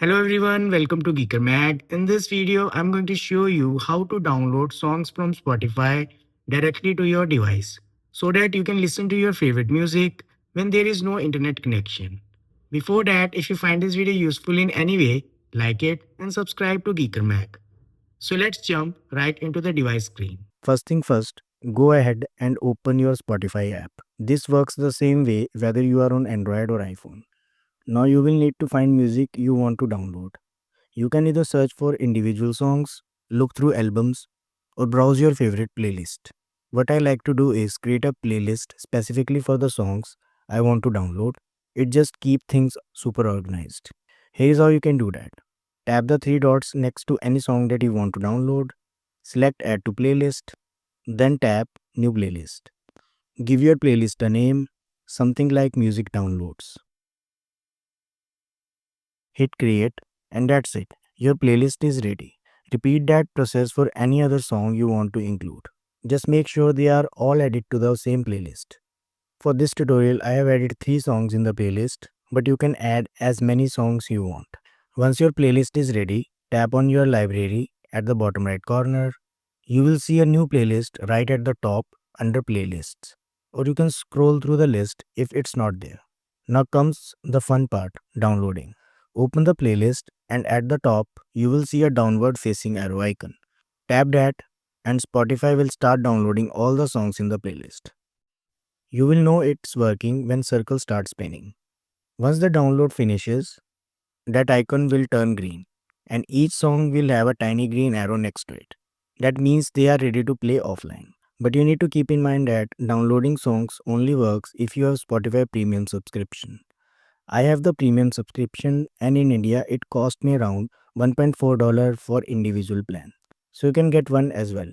Hello everyone, welcome to Geeker Mag. In this video, I'm going to show you how to download songs from Spotify directly to your device so that you can listen to your favorite music when there is no internet connection. Before that, if you find this video useful in any way, like it and subscribe to Geeker Mag. So let's jump right into the device screen. First thing first, go ahead and open your Spotify app. This works the same way whether you are on Android or iPhone. Now you will need to find music you want to download. You can either search for individual songs, look through albums, or browse your favorite playlist. What I like to do is create a playlist specifically for the songs I want to download. It just keeps things super organized. Here's how you can do that. Tap the three dots next to any song that you want to download. Select Add to Playlist. Then tap New Playlist. Give your playlist a name, something like Music Downloads. Hit Create, and that's it. Your playlist is ready. Repeat that process for any other song you want to include. Just make sure they are all added to the same playlist. For this tutorial, I have added 3 songs in the playlist, but you can add as many songs you want. Once your playlist is ready, tap on your library at the bottom right corner. You will see a new playlist right at the top under playlists, or you can scroll through the list if it's not there. Now comes the fun part, downloading. Open the playlist and at the top you will see a downward facing arrow icon. Tap that and Spotify will start downloading all the songs in the playlist. You will know it's working when circle starts spinning. Once the download finishes, that icon will turn green and each song will have a tiny green arrow next to it. That means they are ready to play offline. But you need to keep in mind that downloading songs only works if you have Spotify premium subscription. I have the premium subscription and in India it cost me around $1.4 for individual plan. So you can get one as well.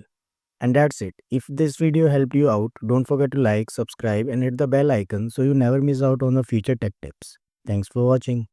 And that's it. If this video helped you out, don't forget to like, subscribe and hit the bell icon so you never miss out on the future tech tips. Thanks for watching.